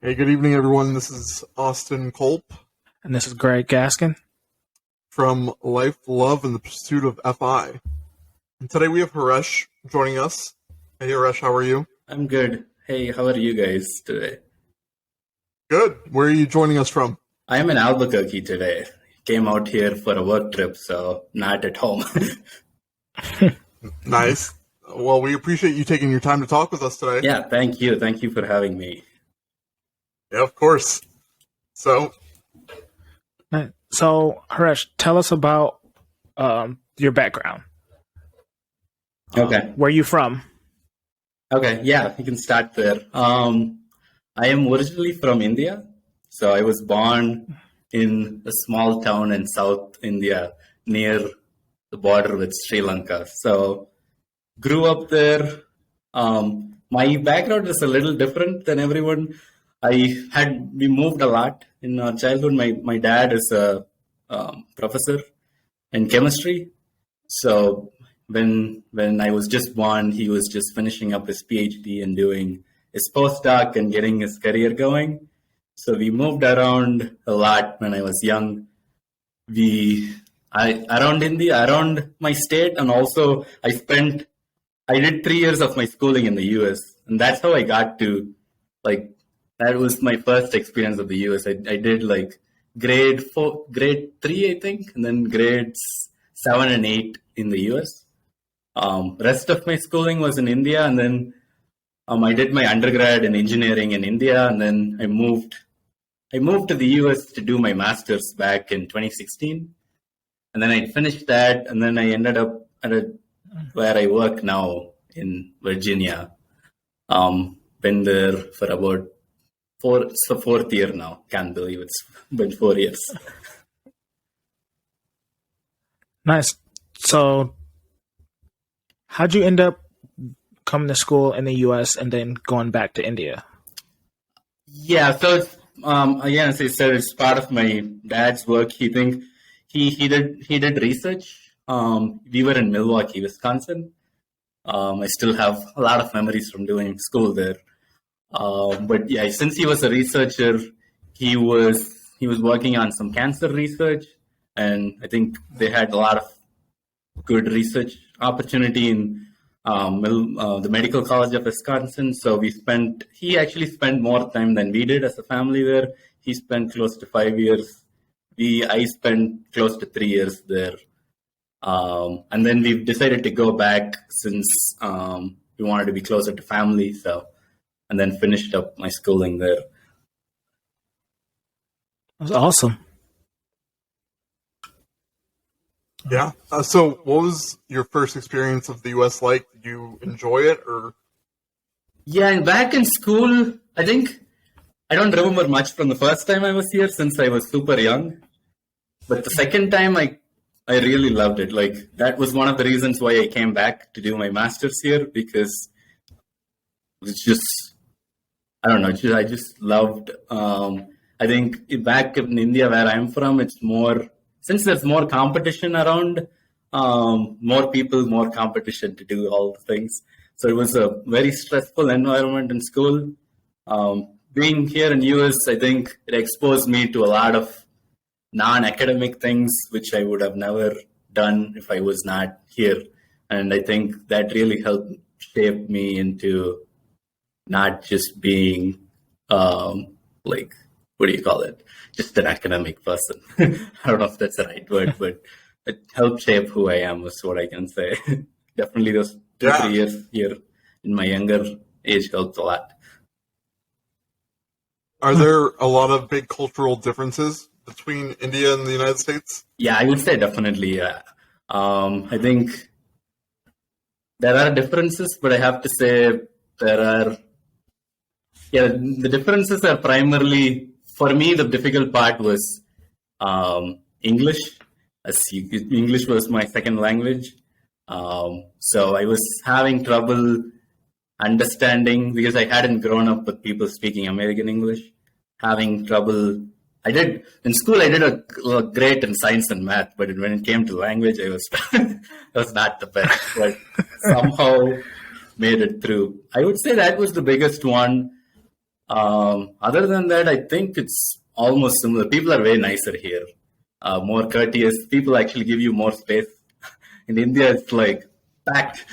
Hey, good evening, everyone. This is Austin Culp And this is Greg Gaskin. from Life, Love, and the Pursuit of FI. And today we have Harish joining us. Hey, Harish, how are you? I'm good. Hey, how are you guys today? Good. Where are you joining us from? I'm in Albuquerque today. Came out here for a work trip, so not at home. Nice. Well, we appreciate you taking your time to talk with us today. Yeah, thank you. Thank you for having me. Yeah, of course. So, So, Harish, tell us about your background. Okay. Where are you from? Okay, yeah, you can start there. I am originally from India. So I was born in a small town in South India near the border with Sri Lanka. So grew up there. My background is a little different than everyone. We moved a lot in our childhood. My dad is a professor in chemistry. So when I was just born, he was just finishing up his PhD and doing his postdoc and getting his career going. So we moved around a lot when I was young. Around India, around my state, and also I did 3 years of my schooling in the US, and that's how I got to that was my first experience of the US. I did grade 3, I think, and then grades 7 and 8 in the US. Rest of my schooling was in India, and then I did my undergrad in engineering in India, and then I moved to the US to do my master's back in 2016. And then I finished that, and then I ended up where I work now in Virginia. Been there for about it's the 4th year now. Can't believe it's been 4 years. Nice. So, how'd you end up coming to school in the U.S. and then going back to India? Yeah, so again, as I said, it's part of my dad's work. He did research. We were in Milwaukee, Wisconsin. I still have a lot of memories from doing school there. But yeah, since he was a researcher, he was working on some cancer research, and I think they had a lot of good research opportunity in the Medical College of Wisconsin. So he actually spent more time than we did as a family there. He spent close to 5 years. I spent close to 3 years there. And then we decided to go back since we wanted to be closer to family. And then finished up my schooling there. That was awesome. yeah. So, what was your first experience of the U.S. like? Did you enjoy it, or? Yeah, and back in school, I think I don't remember much from the first time I was here since I was super young. But the second time, I really loved it. That was one of the reasons why I came back to do my master's here, because it's just, I don't know, I just loved, I think back in India where I'm from, it's more, since there's more competition around, more people, more competition to do all the things. So it was a very stressful environment in school. Being here in US, I think it exposed me to a lot of non-academic things, which I would have never done if I was not here. And I think that really helped shape me into not just being, what do you call it? Just an academic person. I don't know if that's the right word, but it helped shape who I am, is what I can say. Definitely those 2-3 years here in my younger age helped a lot. Are there a lot of big cultural differences between India and the United States? Yeah, I would say definitely, yeah. I think there are differences, but I have to say the differences are primarily, for me, the difficult part was English. English was my second language. So I was having trouble understanding, because I hadn't grown up with people speaking American English, having trouble. In school, I did a great in science and math, but when it came to language, I was not the best, but somehow made it through. I would say that was the biggest one. Other than that, I think it's almost similar. People are way nicer here, more courteous. People actually give you more space. In India, it's like packed.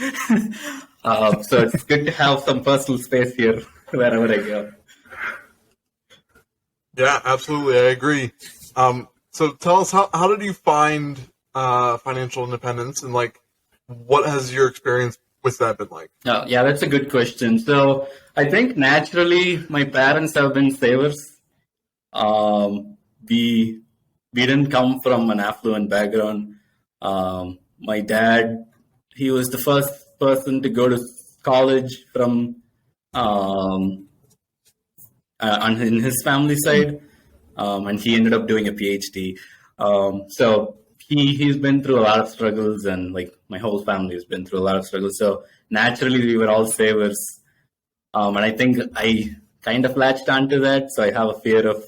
So it's good to have some personal space here wherever I go. Yeah, absolutely. I agree. So tell us, how did you find financial independence, and like, what has your experience with that been like? Yeah, that's a good question. So I think naturally my parents have been savers. We didn't come from an affluent background. My dad, he was the first person to go to college from in his family side, and he ended up doing a PhD. So he's been through a lot of struggles, and like my whole family has been through a lot of struggles. So naturally, we were all savers, and I think I kind of latched onto that. So I have a fear of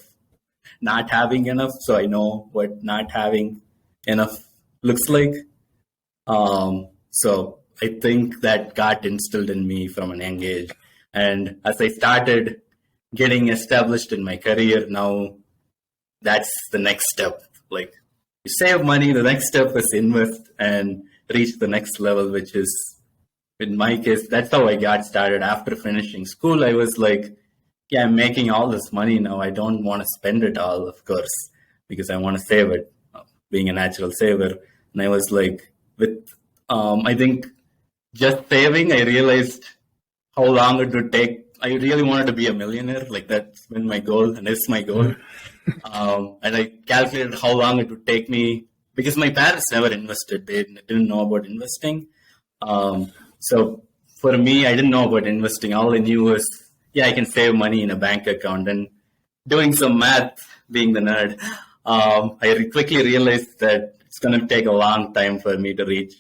not having enough. So I know what not having enough looks like. So I think that got instilled in me from an young age. And as I started getting established in my career, now that's the next step. Like, you save money, the next step is invest and reach the next level, which is, in my case, that's how I got started. After finishing school, I was like, yeah, I'm making all this money now. I don't want to spend it all, of course, because I want to save it, being a natural saver. And I was like, I think just saving, I realized how long it would take. I really wanted to be a millionaire. Like, that's been my goal, and it's my goal. And I calculated how long it would take me, because my parents never invested. They didn't know about investing. So for me, I didn't know about investing. All I knew was, yeah, I can save money in a bank account. And doing some math, being the nerd, I quickly realized that it's going to take a long time for me to reach,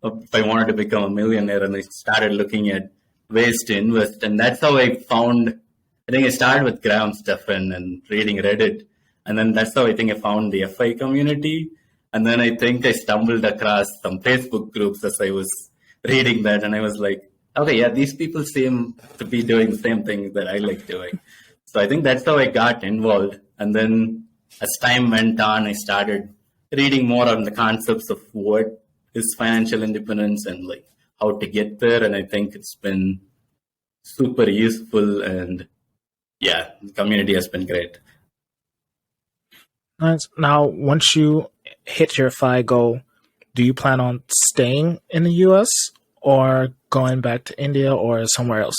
if I wanted to become a millionaire. And I started looking at ways to invest. And that's how I found, I think I started with Graham Stephan and reading Reddit. And then that's how I think I found the FI community. And then I think I stumbled across some Facebook groups as I was reading that. And I was like, okay, yeah, these people seem to be doing the same thing that I like doing. So I think that's how I got involved. And then as time went on, I started reading more on the concepts of what is financial independence and like how to get there. And I think it's been super useful. And yeah, the community has been great. Nice. Now, once you hit your FI goal, do you plan on staying in the US or going back to India or somewhere else?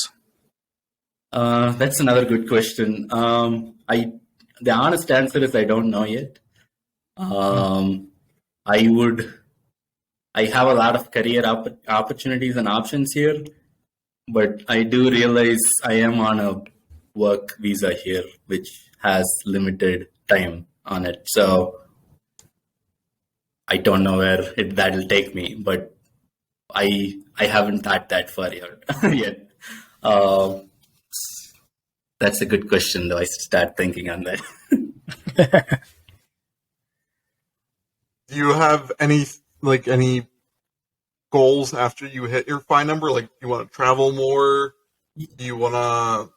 That's another good question. The honest answer is I don't know yet. I have a lot of career opportunities and options here, but I do realize I am on a work visa here, which has limited time on it. So I don't know where that'll take me, but I haven't thought that far yet. That's a good question, though. I start thinking on that. Do you have any goals after you hit your FI number? Like, do you want to travel more? Do you want to,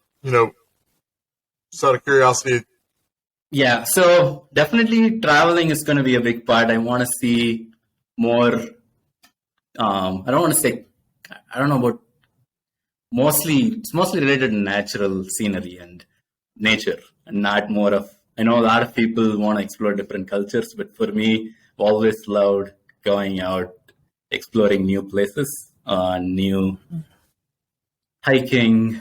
just out of curiosity? Yeah, so definitely traveling is going to be a big part. I want to see more. I don't know about, it's mostly related to natural scenery and nature, and not more of, I know a lot of people want to explore different cultures, but for me, I've always loved going out, exploring new places, new hiking,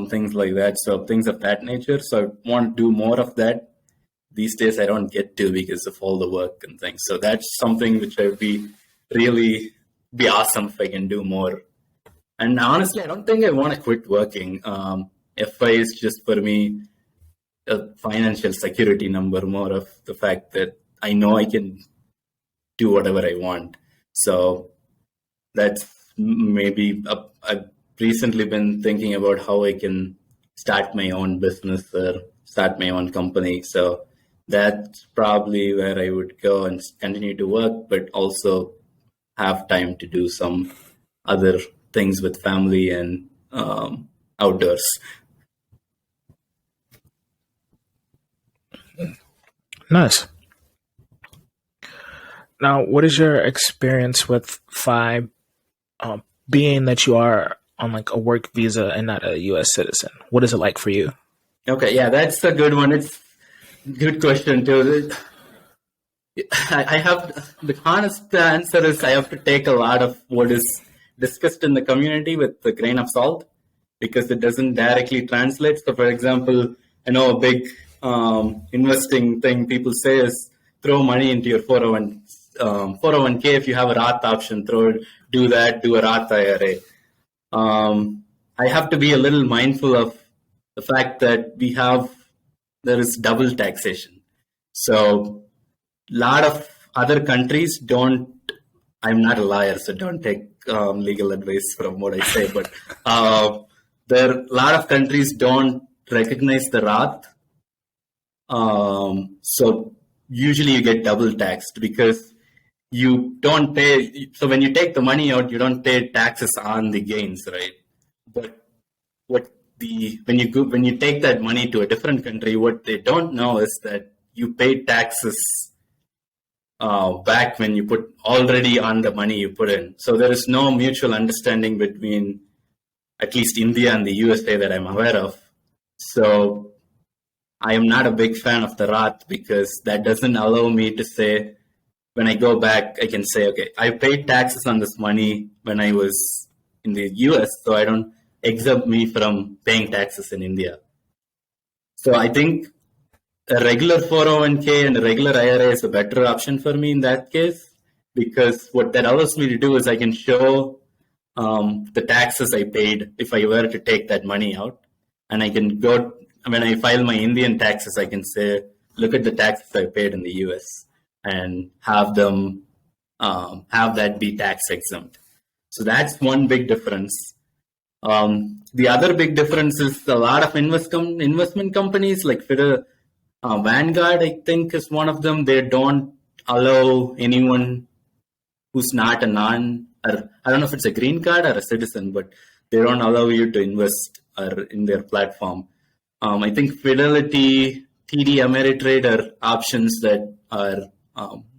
things like that. So things of that nature. So I want to do more of that. These days I don't get to because of all the work and things. So that's something which I would be awesome if I can do more. And honestly, I don't think I want to quit working. FI is just for me a financial security number, more of the fact that I know I can do whatever I want. So that's maybe I've recently been thinking about how I can start my own business or start my own company. So that's probably where I would go and continue to work, but also have time to do some other things with family and outdoors. Nice. Now, what is your experience with FI, being that you are on like a work visa and not a U.S. citizen? What is it like for you? Okay, yeah, that's a good one. It's a good question too. I have the honest answer is I have to take a lot of what is discussed in the community with a grain of salt because it doesn't directly translate. So, for example, I know a big investing thing people say is throw money into your 401k. If you have a Roth option, do that, do a Roth IRA. I have to be a little mindful of the fact that there is double taxation. So, a lot of other countries don't. I'm not a lawyer, so don't take legal advice from what I say. But there a lot of countries don't recognize the Roth. So usually you get double taxed because you don't pay. So when you take the money out, you don't pay taxes on the gains, right? But when you take that money to a different country, what they don't know is that you pay taxes back when you put already on the money you put in. So there is no mutual understanding between at least India and the USA that I'm aware of. So I am not a big fan of the Roth because that doesn't allow me to say, when I go back, I can say, okay, I paid taxes on this money when I was in the US, so I don't exempt me from paying taxes in India. So I think a regular 401k and a regular IRA is a better option for me in that case, because what that allows me to do is I can show the taxes I paid if I were to take that money out. And I can go, when I file my Indian taxes, I can say, look at the taxes I paid in the US and have them, have that be tax exempt. So that's one big difference. The other big difference is a lot of investment companies like Vanguard, I think, is one of them. They don't allow anyone who's not I don't know if it's a green card or a citizen, but they don't allow you to invest in their platform. I think Fidelity, TD Ameritrade are options that are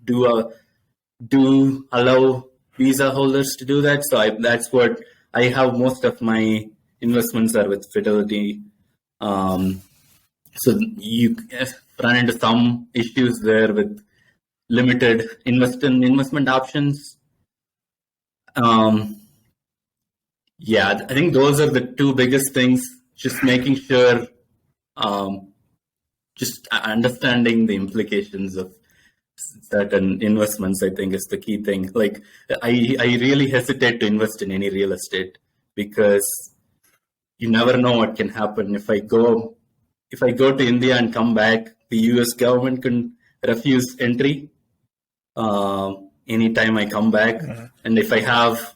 do allow visa holders to do that. So that's what I have. Most of my investments are with Fidelity. So you run into some issues there with limited investment options. Yeah, I think those are the two biggest things. Just making sure, just understanding the implications of certain investments, I think, is the key thing. Like, I really hesitate to invest in any real estate because you never know what can happen. If I go to India and come back, the US government can refuse entry anytime I come back. Mm-hmm. And if I have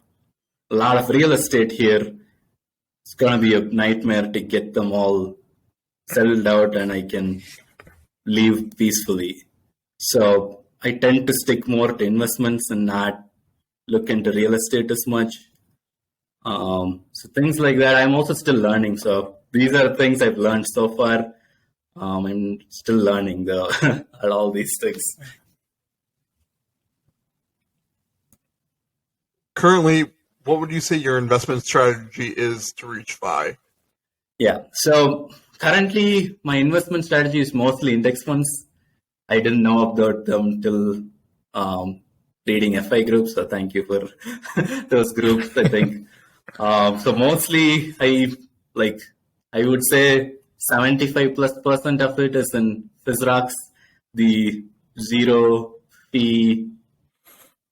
a lot of real estate here, it's going to be a nightmare to get them all settled out and I can leave peacefully. So I tend to stick more to investments and not look into real estate as much. So things like that, I'm also still learning. So these are things I've learned so far. I'm still learning though at all these things. Currently, what would you say your investment strategy is to reach FI? Yeah, so currently my investment strategy is mostly index funds. I didn't know about them till reading FI groups, so thank you for those groups, I think. So mostly I would say 75+% of it is in FISROCs, the zero fee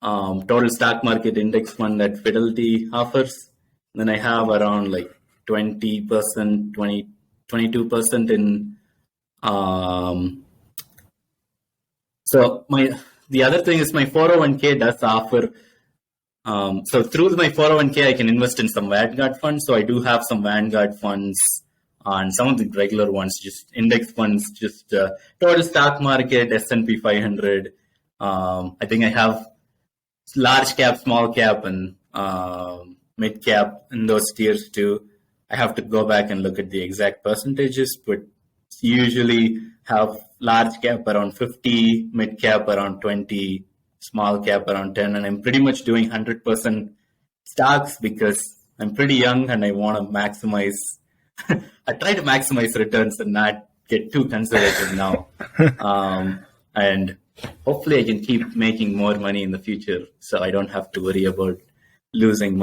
total stock market index fund that Fidelity offers. Then I have around like 20%, 22% in. So the other thing is my 401k does offer. So through my 401k, I can invest in some Vanguard funds. So I do have some Vanguard funds on some of the regular ones, just index funds, just total stock market, S&P 500. I think I have large cap, small cap, and mid cap in those tiers too. I have to go back and look at the exact percentages, but usually have large cap around 50, mid cap around 20, small cap around 10, and I'm pretty much doing 100% stocks because I'm pretty young and I want to maximize. I try to maximize returns and not get too conservative now. And hopefully I can keep making more money in the future so I don't have to worry about losing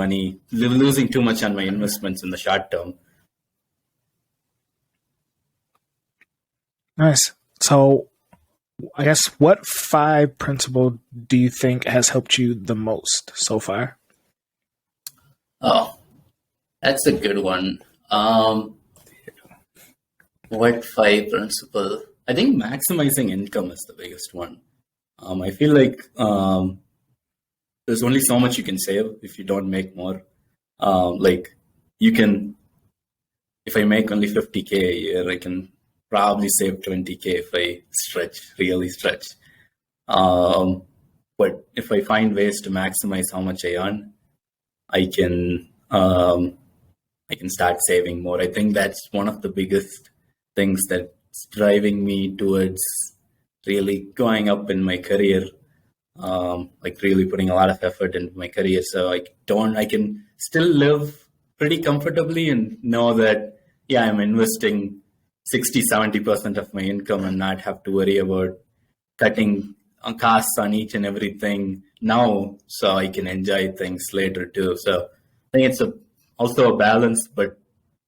too much on my investments in the short term. Nice. So I guess what 5 principle do you think has helped you the most so far? Oh, that's a good one. What 5 principle? I think maximizing income is the biggest one. I feel like there's only so much you can save if you don't make more. Like you can, if I make only 50K a year, I can probably save 20K if I really stretch. But if I find ways to maximize how much I earn, I can start saving more. I think that's one of the biggest things that's driving me towards really going up in my career, like really putting a lot of effort into my career. So I can still live pretty comfortably and know that, yeah, I'm investing 60-70% of my income and not have to worry about cutting costs on each and everything now, so I can enjoy things later too. So I think it's also a balance, but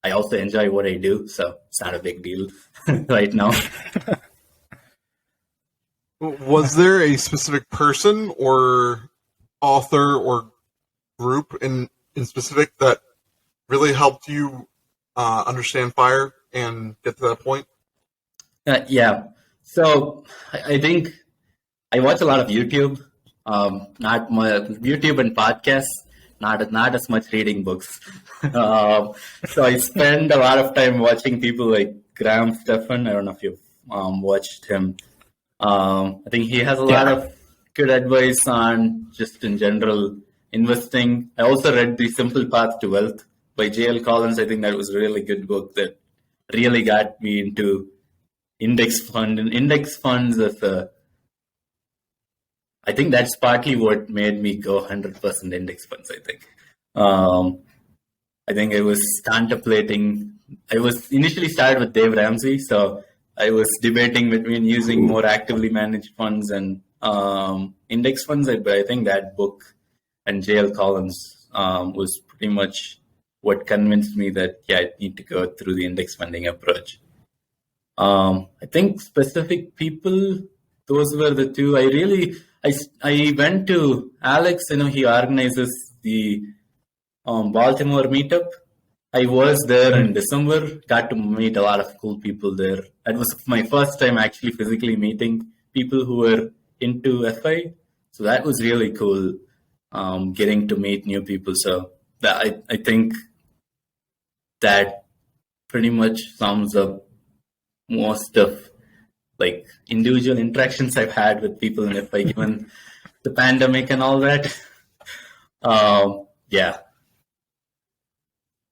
I also enjoy what I do, so it's not a big deal right now. Was there a specific person or author or group in specific that really helped you understand FIRE and get to that point? Yeah. So I think I watch a lot of YouTube, not YouTube and podcasts, not as much reading books. So I spend a lot of time watching people like Graham Stephan. I don't know if you've watched him. I think he has a lot of good advice on just in general investing. I also read The Simple Path to Wealth by J.L. Collins. I think that was a really good book that really got me into index funds as I think that's partly what made me go 100% index funds, I think. I think I was contemplating, I was initially started with Dave Ramsey, so I was debating between using more actively managed funds and index funds, but I think that book and J.L. Collins was pretty much what convinced me that, yeah, I need to go through the index funding approach. I think specific people, those were the two. I went to Alex, he organizes the Baltimore Meetup. I was there in December, got to meet a lot of cool people there. That was my first time actually physically meeting people who were into FI. So that was really cool, getting to meet new people. So that, I think that pretty much sums up most of like individual interactions I've had with people in FI, given the pandemic and all that. Yeah.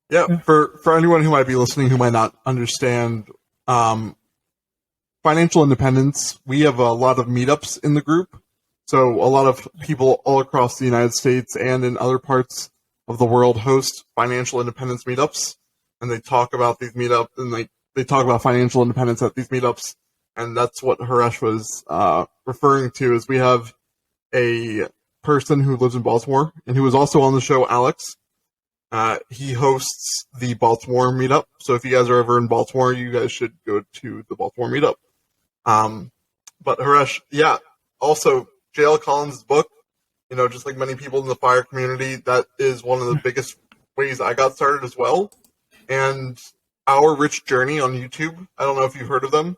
Yeah, for anyone who might be listening who might not understand financial independence, we have a lot of meetups in the group. So a lot of people all across the United States and in other parts of the world host financial independence meetups, and they talk about these meetups and they talk about financial independence at these meetups. And that's what Harish was referring to. Is we have a person who lives in Baltimore and who is also on the show, Alex. He hosts the Baltimore Meetup. So if you guys are ever in Baltimore, you guys should go to the Baltimore Meetup. But Harish, yeah, also J.L. Collins' book, just like many people in the FIRE community, that is one of the biggest ways I got started as well. And Our Rich Journey on YouTube, I don't know if you've heard of them.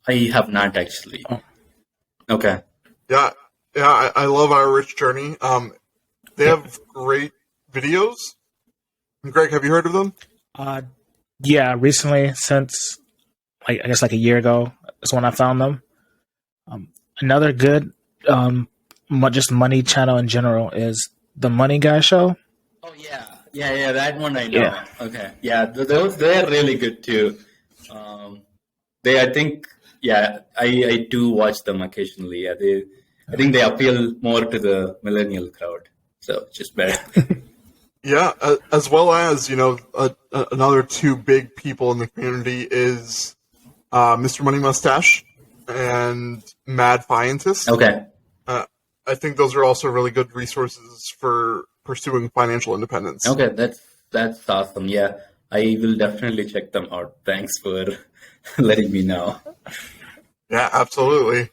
I have not actually. Oh. Okay. Yeah, I love Our Rich Journey. They have great videos. Greg, have you heard of them? Yeah, recently, since I guess like a year ago is when I found them. Another good, just money channel in general is the Money Guy Show. Oh yeah, that one I know. Yeah. Okay, yeah, they're really good too. I think I do watch them occasionally. Yeah, I think they appeal more to the millennial crowd, so just better. Yeah, as well as, another two big people in the community is Mr. Money Mustache and Mad Fientist. Okay. I think those are also really good resources for pursuing financial independence. Okay, that's awesome. Yeah, I will definitely check them out. Thanks for letting me know. Yeah, absolutely.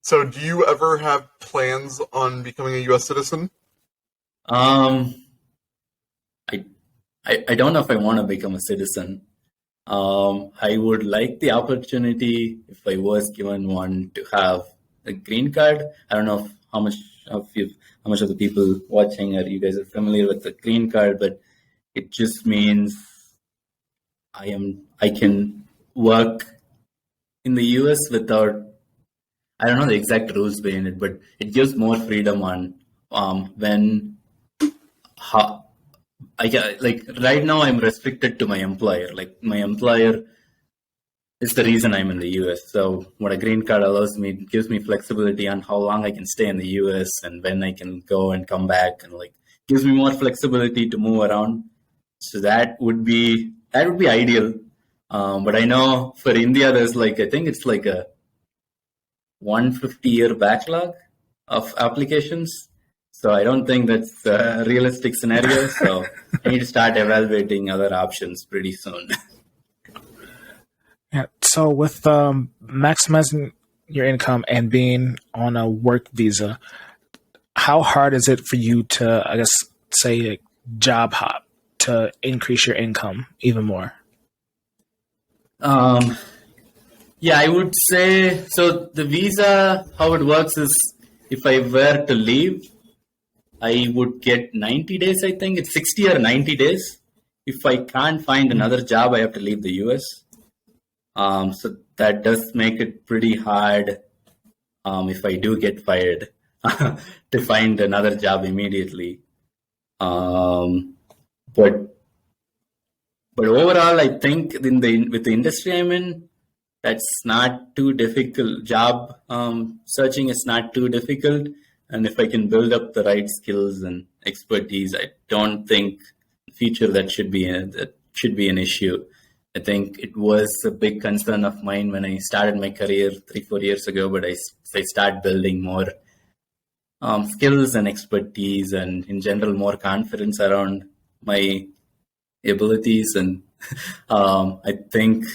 So, do you ever have plans on becoming a U.S. citizen? I don't know if I want to become a citizen. I would like the opportunity, if I was given one, to have a green card. I don't know how much of the people watching or you guys are familiar with the green card, but it just means I can work in the US without, I don't know the exact rules behind it, but it gives more freedom on like right now I'm restricted to my employer. Like my employer is the reason I'm in the US. So what a green card allows me, it gives me flexibility on how long I can stay in the US and when I can go and come back, and like gives me more flexibility to move around. So that would be ideal. But I know for India there's I think it's like a 150-year backlog of applications. So I don't think that's a realistic scenario. So I need to start evaluating other options pretty soon. Yeah. So with maximizing your income and being on a work visa, how hard is it for you to, I guess, say, job hop to increase your income even more? Yeah, I would say so. The visa, how it works is if I were to leave, I would get 90 days. I think it's 60 or 90 days. If I can't find another job, I have to leave the US. So that does make it pretty hard if I do get fired to find another job immediately. But overall, I think with the industry I'm in, that's not too difficult. Job searching is not too difficult, and if I can build up the right skills and expertise, I don't think in the future that should be an issue. I think it was a big concern of mine when I started my career 3-4 years ago, but I started building more skills and expertise, and in general more confidence around my abilities, and I think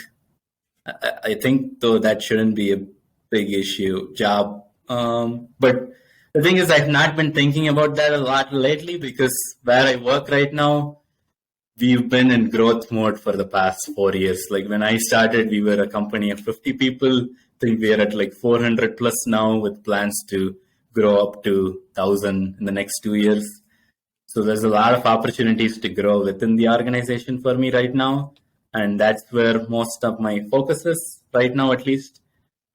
though that shouldn't be a big issue. Job, but the thing is, I've not been thinking about that a lot lately because where I work right now, we've been in growth mode for the past 4 years. Like when I started, we were a company of 50 people. I think we are at like 400 plus now, with plans to grow up to 1,000 in the next 2 years. So there's a lot of opportunities to grow within the organization for me right now. And that's where most of my focus is right now, at least.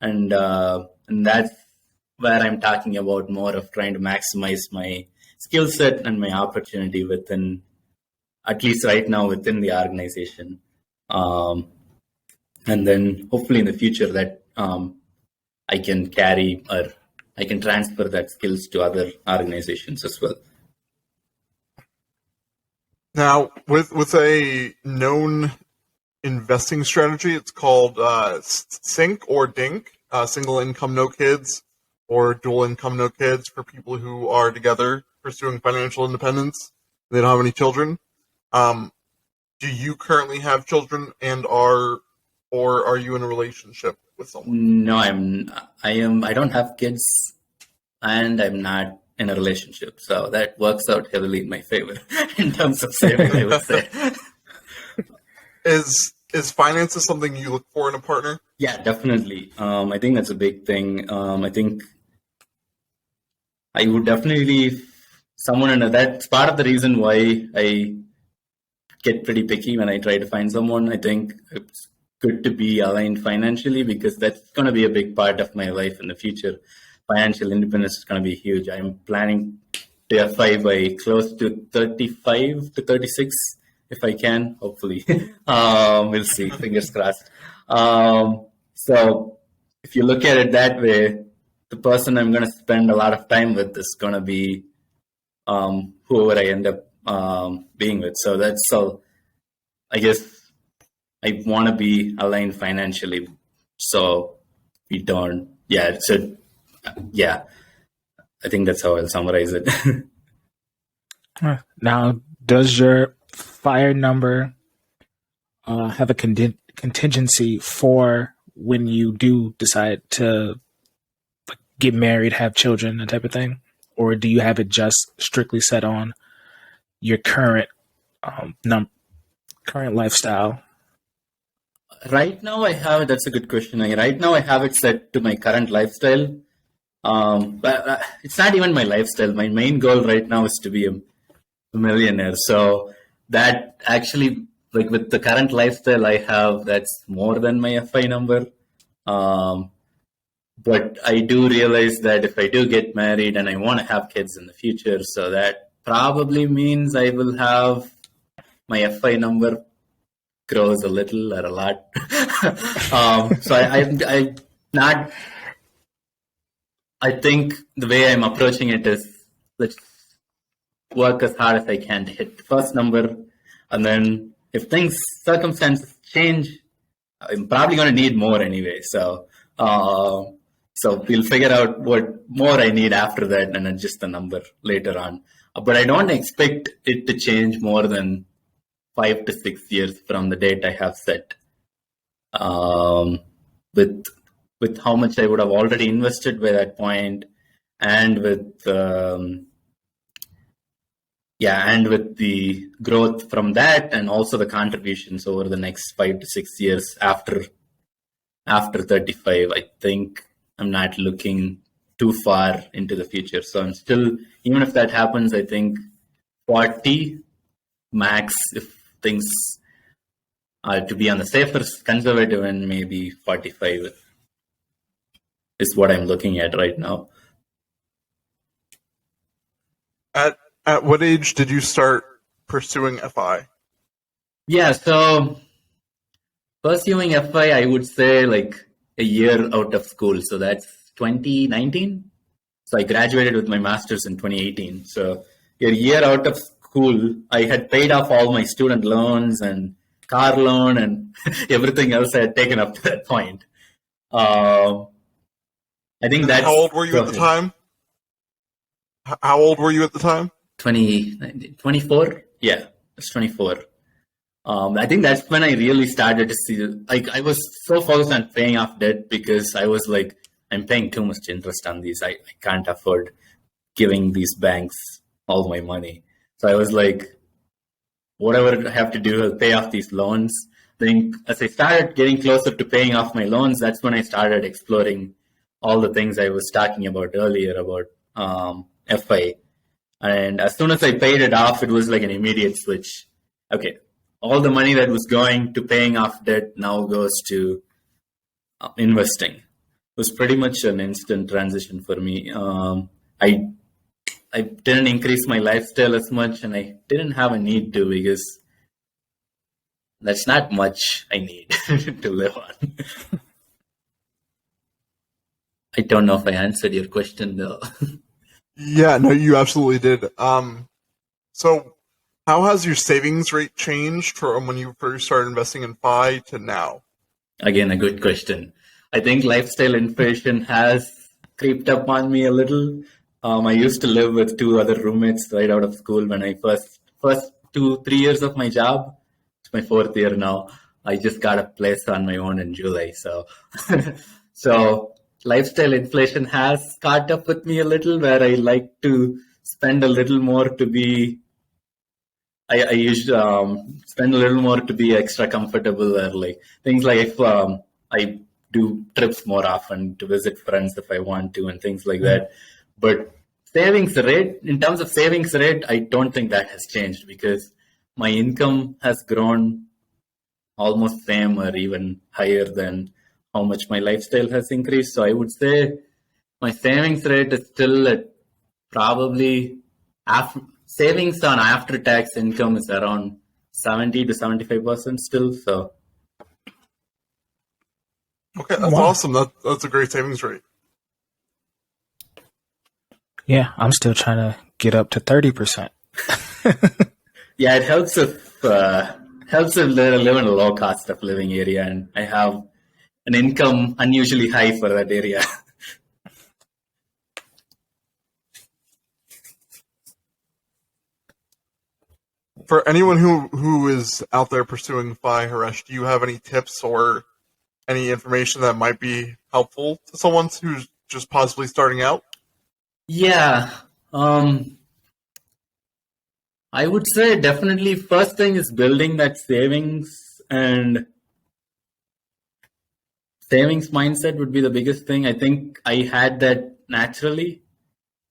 And that's where I'm talking about more of trying to maximize my skill set and my opportunity within, at least right now, within the organization. And then hopefully in the future that I can carry or I can transfer that skills to other organizations as well. Now, with a known investing strategy, it's called SINK or DINK, single income, no kids, or dual income, no kids, for people who are together pursuing financial independence. They don't have any children. Do you currently have children or are you in a relationship with someone? No, I don't have kids, and I'm not in a relationship. So that works out heavily in my favor in terms of saving, I would say. Is finances something you look for in a partner? Yeah, definitely. I think that's a big thing. I think I would definitely someone, and that's part of the reason why I get pretty picky when I try to find someone. I think it's good to be aligned financially because that's going to be a big part of my life in the future. Financial independence is going to be huge. I'm planning to FI by close to 35 to 36 if I can, hopefully. We'll see, fingers crossed. So if you look at it that way, the person I'm going to spend a lot of time with is going to be whoever I end up being with. So that's all. I guess I want to be aligned financially. So we don't. Yeah. So yeah, I think that's how I'll summarize it. Now, does your fire number have a contingency for when you do decide to get married, have children, that type of thing? Or do you have it just strictly set on your current current lifestyle? Right now, I have. That's a good question. Right now, I have it set to my current lifestyle. But it's not even my lifestyle. My main goal right now is to be a millionaire. So that actually, like with the current lifestyle I have, that's more than my FI number. But I do realize that if I do get married and I want to have kids in the future, so that probably means I will have my FI number grows a little or a lot. So I'm not. I think the way I'm approaching it is let's work as hard as I can to hit the first number, and then if circumstances change, I'm probably going to need more anyway. So we'll figure out what more I need after that and adjust the number later on. But I don't expect it to change more than 5 to 6 years from the date I have set. With how much I would have already invested by that point, and with the growth from that, and also the contributions over the next 5 to 6 years after 35, I think I'm not looking too far into the future. So I'm still, even if that happens, I think 40 max if things are to be on the safer conservative, and maybe 45 is what I'm looking at right now. At what age did you start pursuing FI? Yeah, so pursuing FI, I would say like a year out of school. So that's 2019. So I graduated with my master's in 2018. So a year out of school, I had paid off all my student loans and car loan and everything else I had taken up to that point. I think that's... How old were you at the time? How old were you at the time? 24. Yeah, it's 24. I think that's when I really started to see, like, I was so focused on paying off debt because I was like, I'm paying too much interest on these. I can't afford giving these banks all my money. So I was like, whatever I have to do, I'll pay off these loans. Then as I started getting closer to paying off my loans, that's when I started exploring all the things I was talking about earlier about FI. And as soon as I paid it off, it was like an immediate switch. Okay, all the money that was going to paying off debt now goes to investing. It was pretty much an instant transition for me. I didn't increase my lifestyle as much, and I didn't have a need to, because that's not much I need to live on. I don't know if I answered your question though. Yeah, no, you absolutely did. So how has your savings rate changed from when you first started investing in FI to now? Again, a good question. I think lifestyle inflation has creeped up on me a little. I used to live with 2 other roommates right out of school when I first 2-3 years of my job. It's my 4th year now. I just got a place on my own in July. So lifestyle inflation has caught up with me a little, where I like to spend a little more to be, I used to spend a little more to be extra comfortable, or like things like if I do trips more often to visit friends if I want to, and things like that. But savings rate, in terms of savings rate, I don't think that has changed, because my income has grown almost same or even higher than how much my lifestyle has increased. So I would say my savings rate is still at probably savings on after tax income is around 70 to 75% still. So Okay, that's Wow. awesome. That's a great savings rate. Yeah, I'm still trying to get up to 30%. Yeah, it helps if live in a low cost of living area, and I have an income unusually high for that area. For anyone who is out there pursuing FI, Harish, do you have any tips or any information that might be helpful to someone who's just possibly starting out? Yeah, I would say definitely first thing is building that savings mindset would be the biggest thing. I think I had that naturally.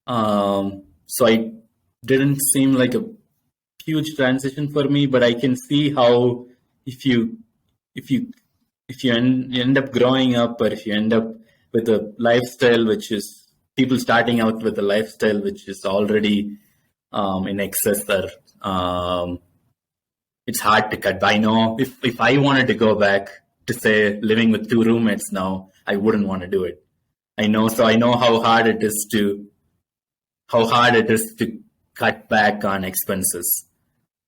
So I didn't seem like a huge transition for me, but I can see how if you end up growing up, or if you end up with a lifestyle which is people starting out with a lifestyle which is already in excess, or it's hard to cut. I know if I wanted to go back to say living with 2 roommates now, I wouldn't want to do it. I know how hard it is to cut back on expenses.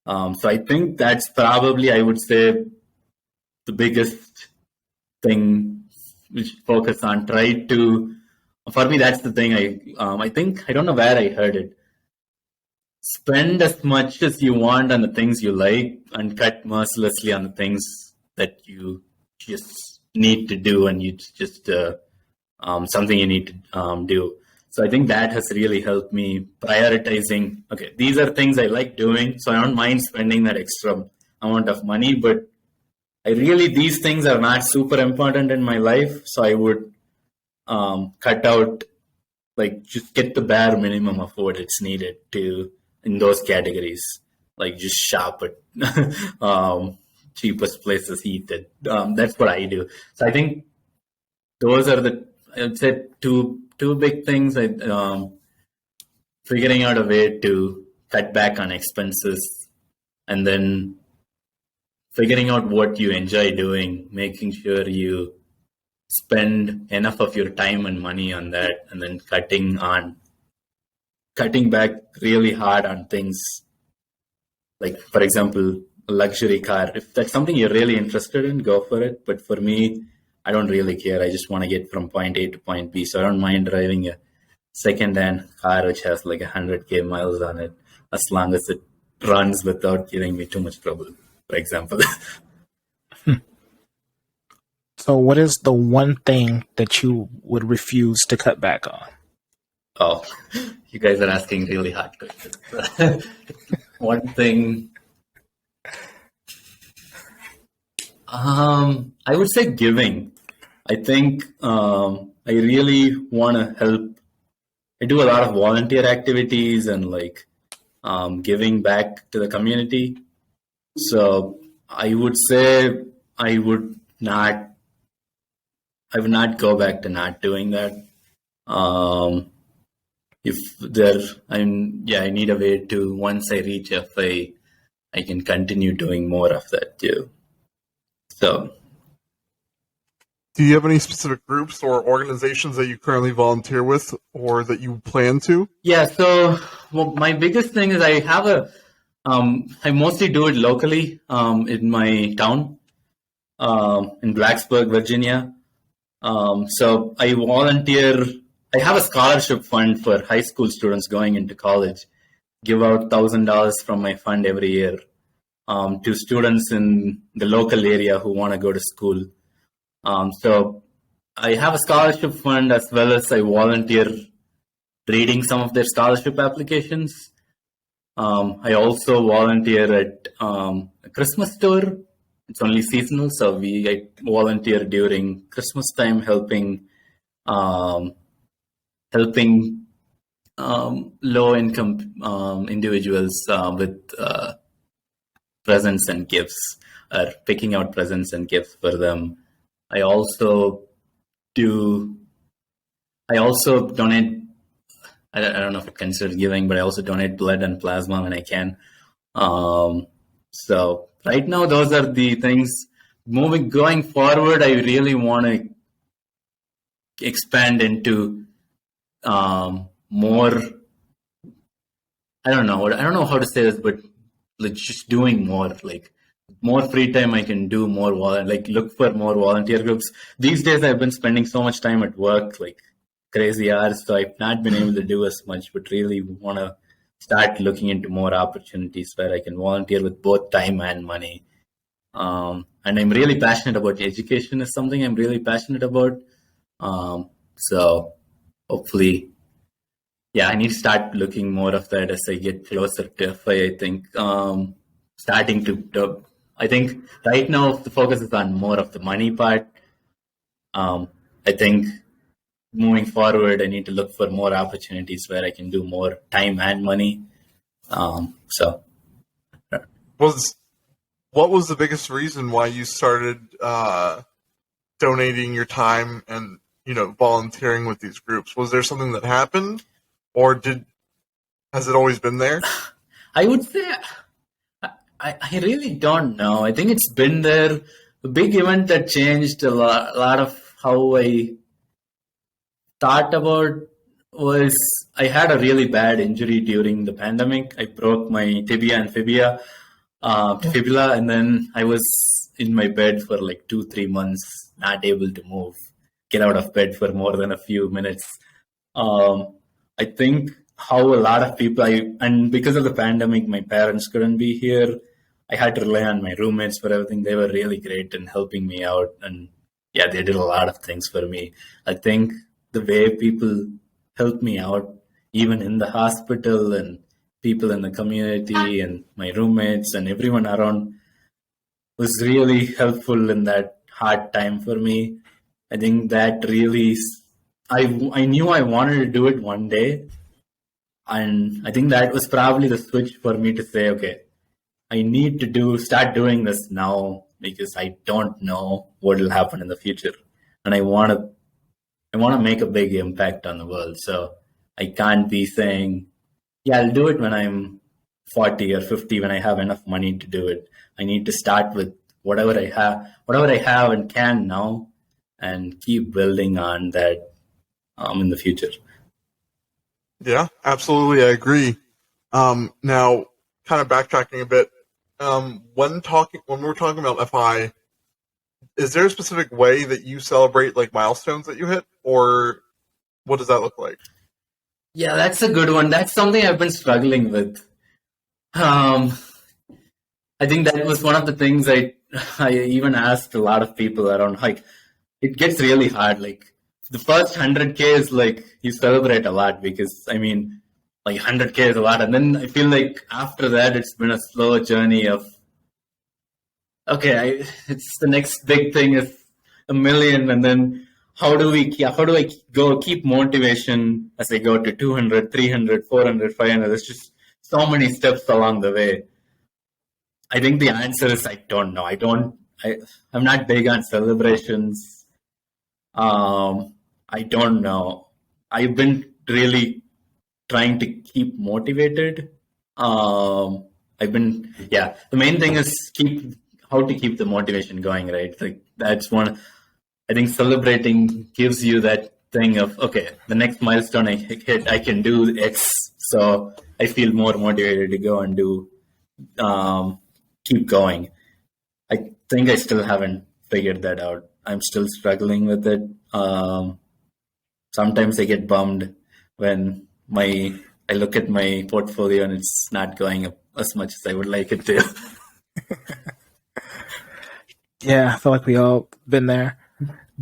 So I think that's probably, I would say, the biggest thing we should focus on. For me, that's the thing. I think, I don't know where I heard it. Spend as much as you want on the things you like, and cut mercilessly on the things that you just need to do, and you just something you need to do. So I think that has really helped me prioritizing. Okay, these are things I like doing, so I don't mind spending that extra amount of money, but these things are not super important in my life, so I would cut out, like, just get the bare minimum of what it's needed to in those categories. Like, just shop at cheapest places, eat it. That's what I do. So I think those are I would say two big things. Figuring out a way to cut back on expenses, and then figuring out what you enjoy doing, making sure you spend enough of your time and money on that, and then cutting back really hard on things like, for example, a luxury car. If that's something you're really interested in, go for it. But for me, I don't really care. I just want to get from point A to point B. So I don't mind driving a second-hand car which has like 100K miles on it, as long as it runs without giving me too much trouble, for example. So what is the one thing that you would refuse to cut back on? Oh, you guys are asking really hard questions. One thing, I would say giving. I think I really want to help. I do a lot of volunteer activities and like giving back to the community. So I would say I would not go back to not doing that. I need a way to, once I reach FI, I can continue doing more of that too. So, do you have any specific groups or organizations that you currently volunteer with, or that you plan to? Yeah. So, my biggest thing is I have I mostly do it locally in my town in Blacksburg, Virginia. So I volunteer. I have a scholarship fund for high school students going into college. Give out $1,000 from my fund every year to students in the local area who want to go to school. So I have a scholarship fund, as well as I volunteer reading some of their scholarship applications. I also volunteer at a Christmas store. It's only seasonal, so I volunteer during Christmas time, helping low-income individuals with presents and gifts, or picking out presents and gifts for them. I also donate. I don't know if it's considered giving, but I also donate blood and plasma when I can. So right now, those are the things. Going forward, I really want to expand into more. I don't know how to say this, but like just doing more, like more free time. I can do more, like look for more volunteer groups. These days, I've been spending so much time at work, like crazy hours, so I've not been able to do as much. But really want to start looking into more opportunities where I can volunteer with both time and money. And I'm really passionate about education. Is something I'm really passionate about. So hopefully, yeah, I need to start looking more of that as I get closer to FI. I think starting to I think right now the focus is on more of the money part. I think moving forward, I need to look for more opportunities where I can do more time and money. So, what was the biggest reason why you started donating your time and volunteering with these groups? Was there something that happened, or has it always been there? I would say I really don't know. I think it's been there. The big event that changed a lot of how I thought about was I had a really bad injury during the pandemic. I broke my tibia and fibula, and then I was in my bed for like 2-3 months, not able to move, get out of bed for more than a few minutes. I think how a lot of people, and because of the pandemic, my parents couldn't be here. I had to rely on my roommates for everything. They were really great in helping me out. And yeah, they did a lot of things for me. I think the way people helped me out, even in the hospital, and people in the community and my roommates and everyone around, was really helpful in that hard time for me. I think that really, I knew I wanted to do it one day. And I think that was probably the switch for me to say, okay, I need to start doing this now because I don't know what will happen in the future. And I want to make a big impact on the world. So I can't be saying, yeah, I'll do it when I'm 40 or 50, when I have enough money to do it. I need to start with whatever I have and can now, and keep building on that in the future. Yeah, absolutely. I agree. Now, kind of backtracking a bit, when we're talking about FI, is there a specific way that you celebrate like milestones that you hit, or what does that look like? Yeah, that's a good one. That's something I've been struggling with. I think that was one of the things I even asked a lot of people around. Like, it gets really hard. Like, the first 100K is like you celebrate a lot because like 100K is a lot, and then I feel like after that it's been a slow journey of okay, it's the next big thing is 1 million, and then how do I keep motivation as I go to 200, 300, 400, 500? There's just so many steps along the way. I think the answer is I don't know. I'm not big on celebrations. I don't know. I've been really trying to keep motivated. The main thing is how to keep the motivation going, right? Like that's one. I think celebrating gives you that thing of, okay, the next milestone I hit, I can do X. So I feel more motivated to go and keep going. I think I still haven't figured that out. I'm still struggling with it. Sometimes I get bummed when I look at my portfolio and it's not going up as much as I would like it to. Yeah, I feel like we all been there.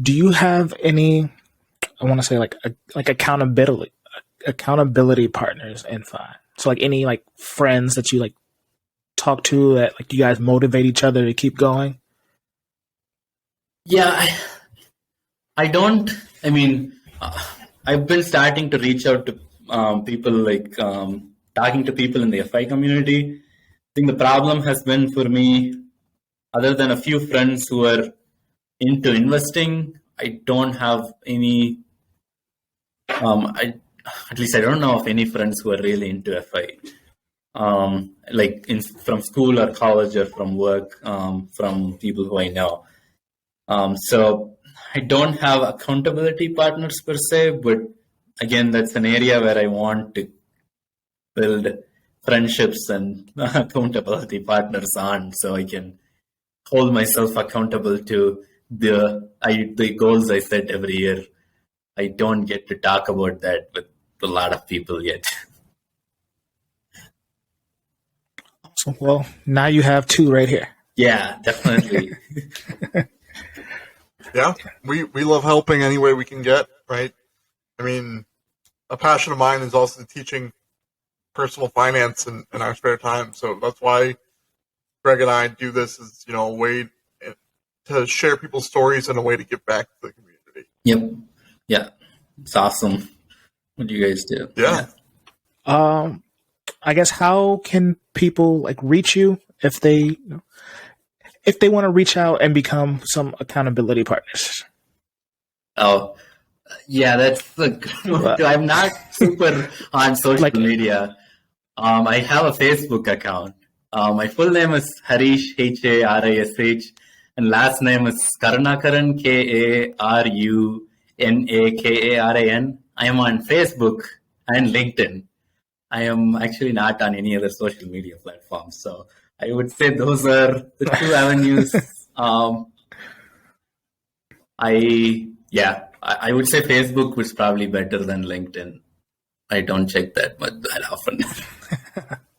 Do you have any, I want to say like accountability partners in FI? So like any like friends that you like talk to that like you guys motivate each other to keep going? Yeah, I don't. I've been starting to reach out to people, like talking to people in the FI community. I think the problem has been for me, other than a few friends who are into investing, I don't have any. At least I don't know of any friends who are really into FI. From school or college or from work, from people who I know. So I don't have accountability partners per se, but again, that's an area where I want to build friendships and accountability partners on, so I can hold myself accountable to the goals I set every year. I don't get to talk about that with a lot of people yet. So, well, now you have two right here. Yeah, definitely. Yeah, we love helping any way we can get, right? I mean, a passion of mine is also teaching personal finance in our spare time. So that's why Greg and I do this, is, you know, a way to share people's stories and a way to give back to the community. Yep. Yeah. It's awesome what you guys do. Yeah. I guess, how can people like reach you if they want to reach out and become some accountability partners? Oh, yeah, that's the good one. I'm not super on social media. I have a Facebook account. My full name is Harish, Harish, and last name is Karunakaran, Karunakaran. I am on Facebook and LinkedIn. I am actually not on any other social media platforms. So I would say those are the two avenues. I would say Facebook was probably better than LinkedIn. I don't check that often.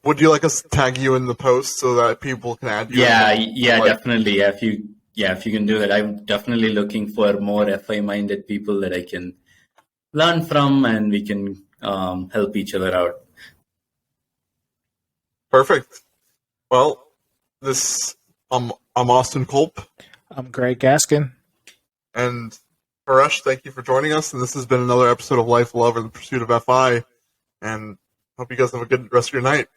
Would you like us to tag you in the post so that people can add you? Definitely. If you can do that. I'm definitely looking for more FI minded people that I can learn from, and we can help each other out. Perfect. Well, I'm Austin Culp. I'm Greg Gaskin. And Harish, thank you for joining us. And this has been another episode of Life, Love, and the Pursuit of FI. And hope you guys have a good rest of your night.